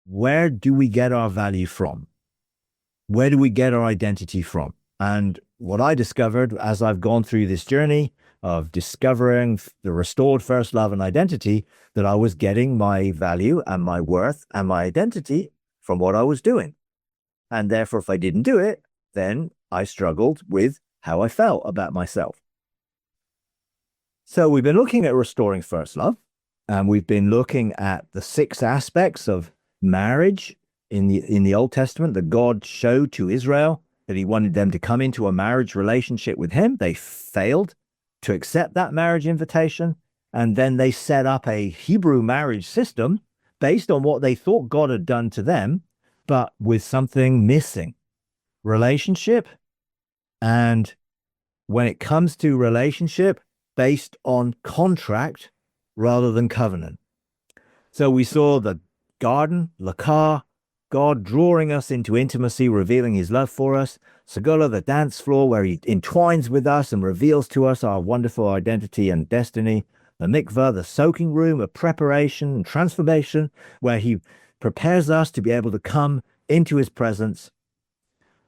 where do we get our value from? Where do we get our identity from? And what I discovered as I've gone through this journey of discovering the restored first love and identity, that I was getting my value and my worth and my identity from what I was doing. And therefore, if I didn't do it, then I struggled with how I felt about myself. So we've been looking at restoring first love, and we've been looking at the 6 aspects of marriage in the Old Testament that God showed to Israel, that he wanted them to come into a marriage relationship with him. They failed to accept that marriage invitation, and then they set up a Hebrew marriage system based on what they thought God had done to them, but with something missing: relationship. And when it comes to relationship, based on contract rather than covenant. So we saw the garden, Lakar, God drawing us into intimacy, revealing his love for us. Segula, the dance floor, where he entwines with us and reveals to us our wonderful identity and destiny. The mikveh, the soaking room of preparation and transformation, where he prepares us to be able to come into his presence.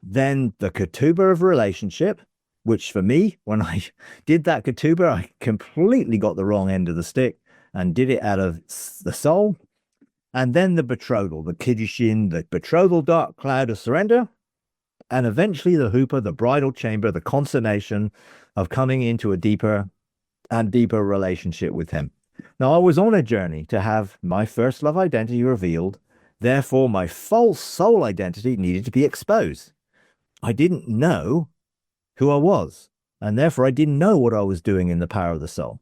Then the ketubah of relationship, which for me, when I did that ketubah, I completely got the wrong end of the stick and did it out of the soul. And then the betrothal, the kiddushin, the betrothal dark cloud of surrender, and eventually the huppah, the bridal chamber, the consummation of coming into a deeper and deeper relationship with him. Now, I was on a journey to have my first love identity revealed. Therefore, my false soul identity needed to be exposed. I didn't know who I was, and therefore I didn't know what I was doing in the power of the soul.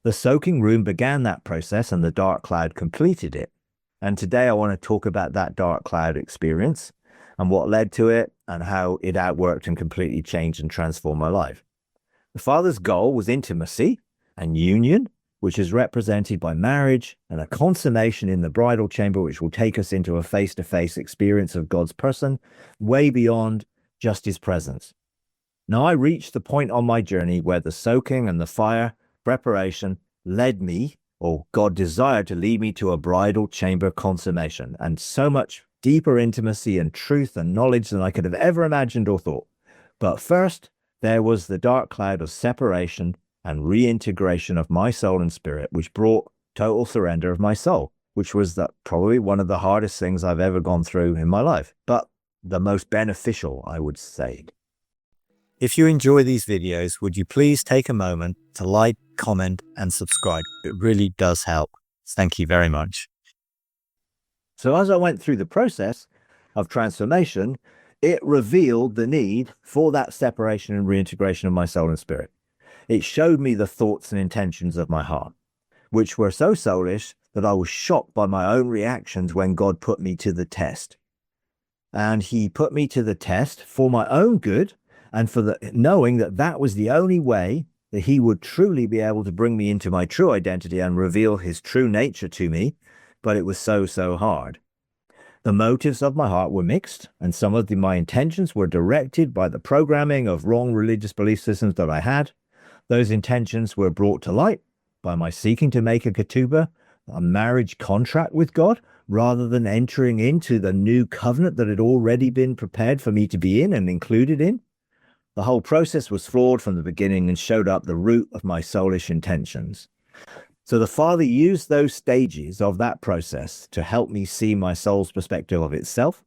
The soaking room began that process, and the dark cloud completed it. And today I want to talk about that dark cloud experience and what led to it and how it outworked and completely changed and transformed my life. The Father's goal was intimacy and union, which is represented by marriage, and a consummation in the bridal chamber, which will take us into a face-to-face experience of God's person, way beyond just his presence. Now, I reached the point on my journey where the soaking and the fire preparation led me, or God desired to lead me, to a bridal chamber consummation, and so much deeper intimacy and truth and knowledge than I could have ever imagined or thought. But first, there was the dark cloud of separation and reintegration of my soul and spirit, which brought total surrender of my soul, which was probably one of the hardest things I've ever gone through in my life, but the most beneficial, I would say. If you enjoy these videos, would you please take a moment to like, comment, and subscribe? It really does help. Thank you very much. So as I went through the process of transformation, it revealed the need for that separation and reintegration of my soul and spirit. It showed me the thoughts and intentions of my heart, which were so soulish that I was shocked by my own reactions when God put me to the test. And he put me to the test for my own good, and for knowing that that was the only way that he would truly be able to bring me into my true identity and reveal his true nature to me. But it was so hard. The motives of my heart were mixed, and some of my intentions were directed by the programming of wrong religious belief systems that I had. Those intentions were brought to light by my seeking to make a ketubah, a marriage contract with God, rather than entering into the new covenant that had already been prepared for me to be in and included in. The whole process was flawed from the beginning and showed up the root of my soulish intentions. So the Father used those stages of that process to help me see my soul's perspective of itself,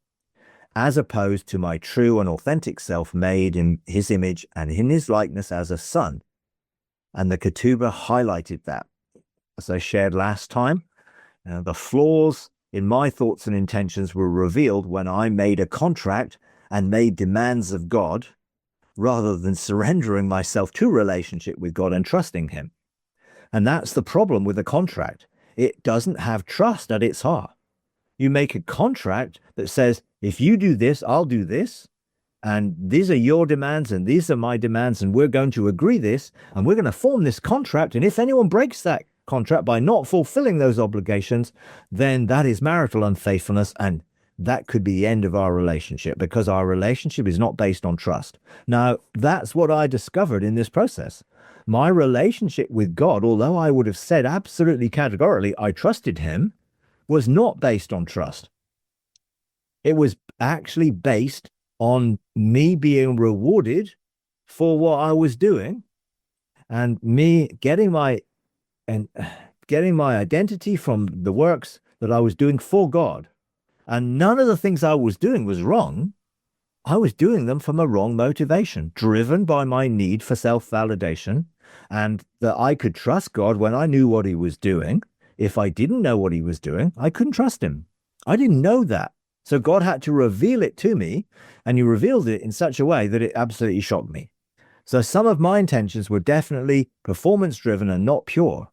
as opposed to my true and authentic self made in his image and in his likeness as a son. And the ketubah highlighted that. As I shared last time, the flaws in my thoughts and intentions were revealed when I made a contract and made demands of God, rather than surrendering myself to relationship with God and trusting him. And that's the problem with a contract. It doesn't have trust at its heart. You make a contract that says, if you do this, I'll do this, and these are your demands and these are my demands, and we're going to agree this, and we're going to form this contract, and if anyone breaks that contract by not fulfilling those obligations, then that is marital unfaithfulness, and that could be the end of our relationship, because our relationship is not based on trust. Now, that's what I discovered in this process. My relationship with God, although I would have said absolutely categorically I trusted him, was not based on trust. It was actually based on me being rewarded for what I was doing and me and getting my identity from the works that I was doing for God. And none of the things I was doing was wrong. I was doing them from a wrong motivation, driven by my need for self-validation, and that I could trust God when I knew what he was doing. If I didn't know what he was doing, I couldn't trust him. I didn't know that. So God had to reveal it to me, and he revealed it in such a way that it absolutely shocked me. So some of my intentions were definitely performance-driven and not pure.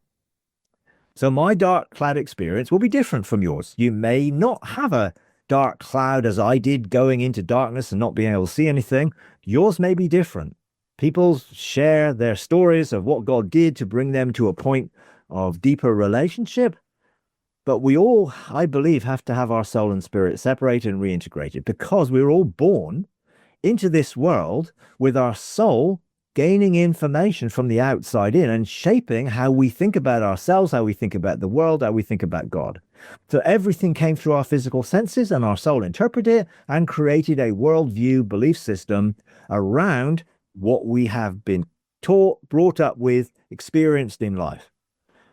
So my dark cloud experience will be different from yours. You may not have a dark cloud as I did, going into darkness and not being able to see anything. Yours may be different. People share their stories of what God did to bring them to a point of deeper relationship. But we all, I believe, have to have our soul and spirit separated and reintegrated, because we're all born into this world with our soul gaining information from the outside in and shaping how we think about ourselves, how we think about the world, how we think about God. So everything came through our physical senses, and our soul interpreted it and created a worldview belief system around what we have been taught, brought up with, experienced in life.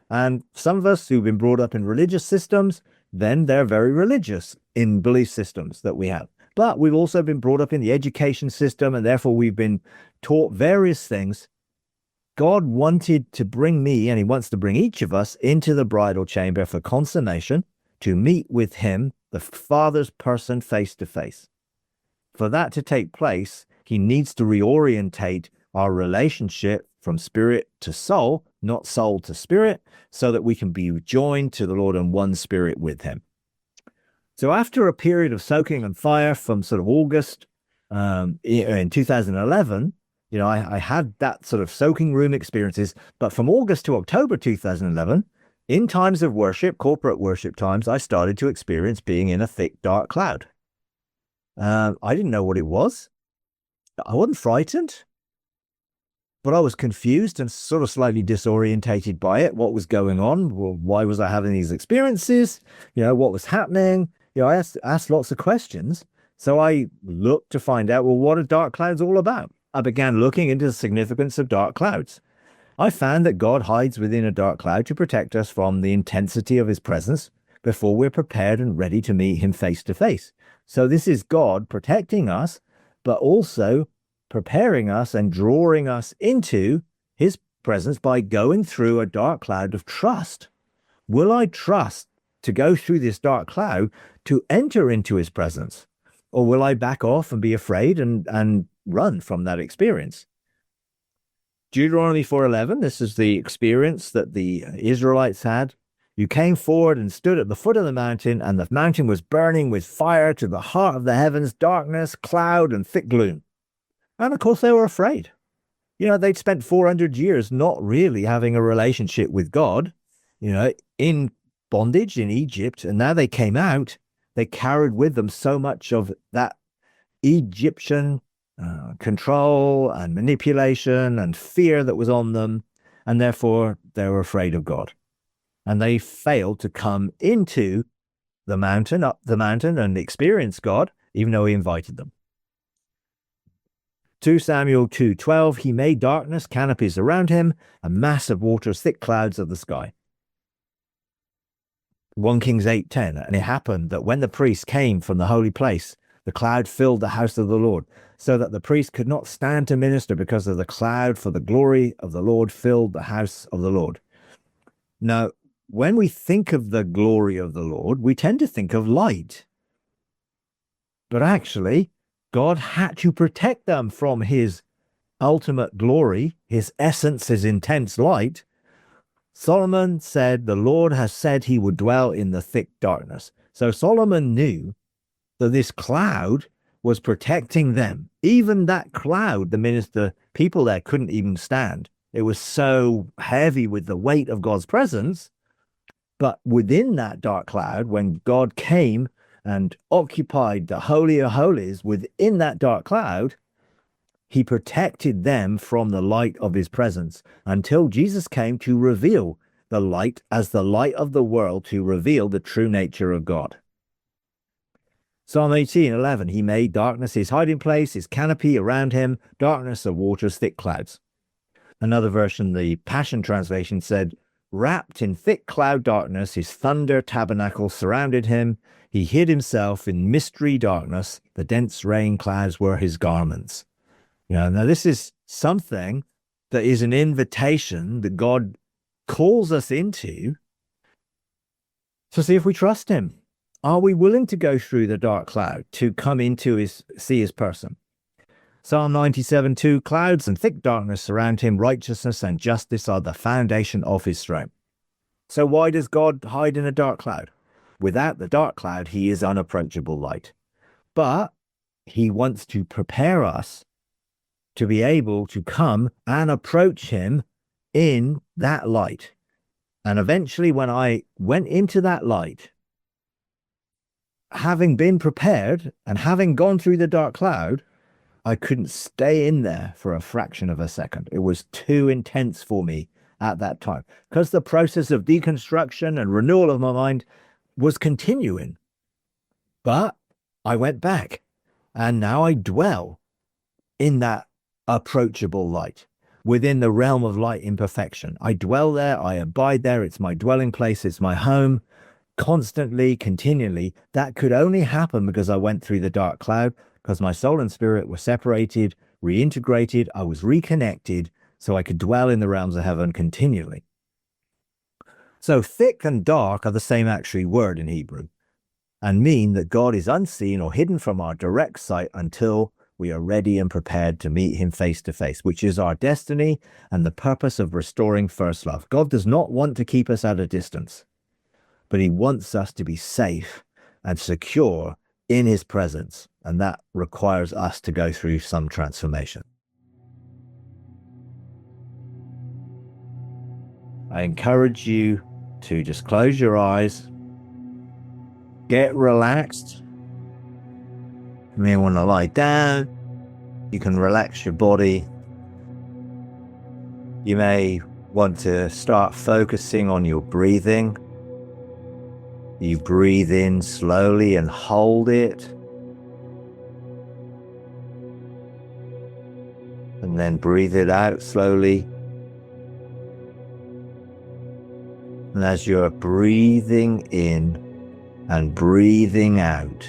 And some of us who've been brought up in religious systems, then they're very religious in belief systems that we have. But we've also been brought up in the education system, and therefore we've been taught various things. God wanted to bring me, and he wants to bring each of us, into the bridal chamber for consummation, to meet with him, the Father's person, face to face. For that to take place, he needs to reorientate our relationship from spirit to soul, not soul to spirit, so that we can be joined to the Lord in one spirit with him. So after a period of soaking and fire from sort of August in 2011, I had that sort of soaking room experiences. But from August to October 2011, in times of worship, corporate worship times, I started to experience being in a thick, dark cloud. I didn't know what it was. I wasn't frightened, but I was confused and sort of slightly disorientated by it. What was going on? Well, why was I having these experiences? What was happening? I asked lots of questions. So I looked to find out, well, what are dark clouds all about? I began looking into the significance of dark clouds. I found that God hides within a dark cloud to protect us from the intensity of his presence before we're prepared and ready to meet him face to face. So this is God protecting us, but also preparing us and drawing us into his presence by going through a dark cloud of trust. Will I trust to go through this dark cloud to enter into his presence? Or will I back off and be afraid and run from that experience? Deuteronomy 4:11, this is the experience that the Israelites had. You came forward and stood at the foot of the mountain, and the mountain was burning with fire to the heart of the heavens, darkness, cloud, and thick gloom. And of course, they were afraid. They'd spent 400 years not really having a relationship with God, in bondage in Egypt. And now they came out, they carried with them so much of that Egyptian control and manipulation and fear that was on them. And therefore, they were afraid of God. And they failed to come into the mountain, up the mountain, and experience God, even though he invited them. 2 Samuel 2:12, he made darkness, canopies around him, a mass of waters, thick clouds of the sky. 1 Kings 8:10, and it happened that when the priest came from the holy place, the cloud filled the house of the Lord, so that the priest could not stand to minister because of the cloud, for the glory of the Lord filled the house of the Lord. Now, when we think of the glory of the Lord, we tend to think of light. But actually, God had to protect them from his ultimate glory, his essence, his intense light. Solomon said, the Lord has said he would dwell in the thick darkness. So Solomon knew that this cloud was protecting them. Even that cloud, the people there couldn't even stand. It was so heavy with the weight of God's presence. But within that dark cloud, when God came and occupied the Holy of Holies within that dark cloud, he protected them from the light of his presence until Jesus came to reveal the light as the light of the world, to reveal the true nature of God. Psalm 18:11, he made darkness his hiding place, his canopy around him, darkness of waters, thick clouds. Another version, the Passion Translation, said, wrapped in thick cloud darkness, his thunder tabernacle surrounded him. He hid himself in mystery darkness. The dense rain clouds were his garments. Now this is something that is an invitation that God calls us into to see if we trust him. Are we willing to go through the dark cloud to come into see his person? Psalm 97:2, clouds and thick darkness surround him. Righteousness and justice are the foundation of his throne. So why does God hide in a dark cloud? Without the dark cloud, he is unapproachable light. But he wants to prepare us to be able to come and approach him in that light. And eventually, when I went into that light, having been prepared and having gone through the dark cloud, I couldn't stay in there for a fraction of a second. It was too intense for me at that time, because the process of deconstruction and renewal of my mind was continuing. But I went back, and now I dwell in that approachable light, within the realm of light imperfection. I dwell there, I abide there. It's my dwelling place, it's my home, constantly, continually. That could only happen because I went through the dark cloud, because my soul and spirit were separated, reintegrated, I was reconnected, so I could dwell in the realms of heaven continually. So thick and dark are the same actually word in Hebrew, and mean that God is unseen or hidden from our direct sight until we are ready and prepared to meet him face to face, which is our destiny and the purpose of restoring first love. God does not want to keep us at a distance, but he wants us to be safe and secure in his presence, and that requires us to go through some transformation. I encourage you to just close your eyes, get relaxed. You may want to lie down. You can relax your body. You may want to start focusing on your breathing. You breathe in slowly and hold it. And then breathe it out slowly. And as you're breathing in and breathing out,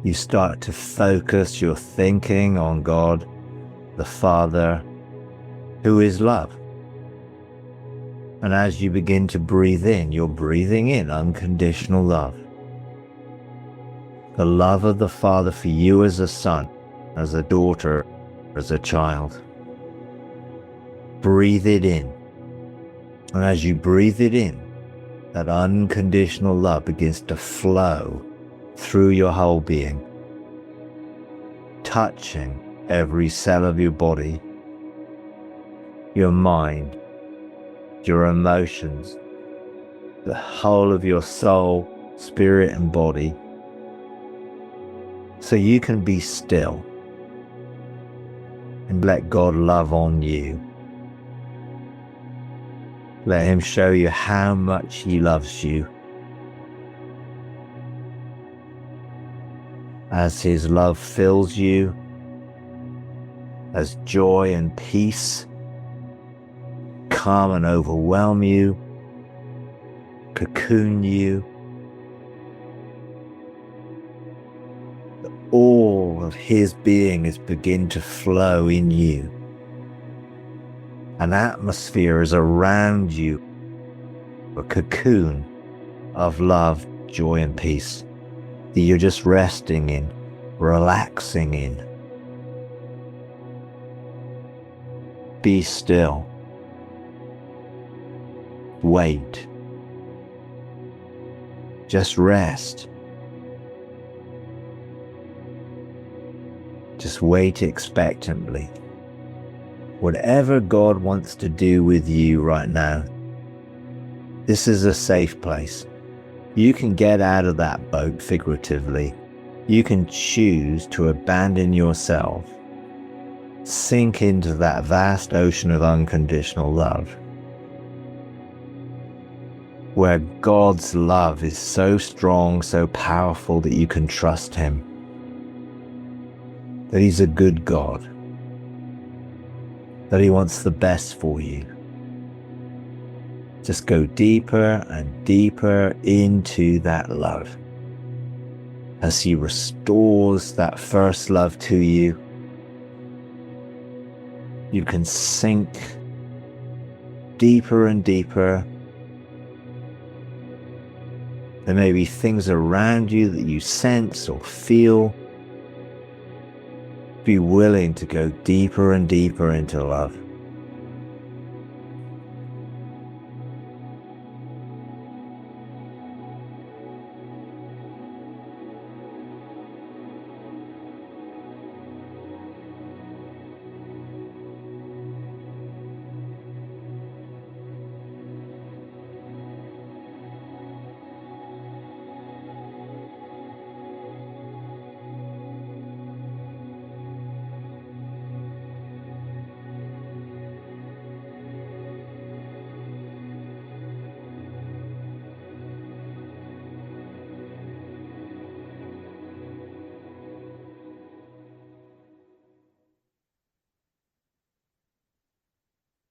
you start to focus your thinking on God, the Father, who is love. And as you begin to breathe in, you're breathing in unconditional love. The love of the Father for you as a son, as a daughter, as a child. Breathe it in. And as you breathe it in, that unconditional love begins to flow through your whole being, touching every cell of your body, your mind, your emotions, the whole of your soul, spirit, and body, so you can be still and let God love on you. Let him show you how much he loves you. As his love fills you, as joy and peace come and overwhelm you, cocoon you, all of his being is begin to flow in you. An atmosphere is around you, a cocoon of love, joy, and peace that you're just resting in, relaxing in. Be still. Wait. Just rest. Just wait expectantly. Whatever God wants to do with you right now, this is a safe place. You can get out of that boat figuratively. You can choose to abandon yourself, sink into that vast ocean of unconditional love. where God's love is so strong, so powerful that you can trust him, that he's a good God, that he wants the best for you. Just go deeper and deeper into that love as he restores that first love to you. You can sink deeper and deeper. There may be things around you that you sense or feel. Be willing to go deeper and deeper into love.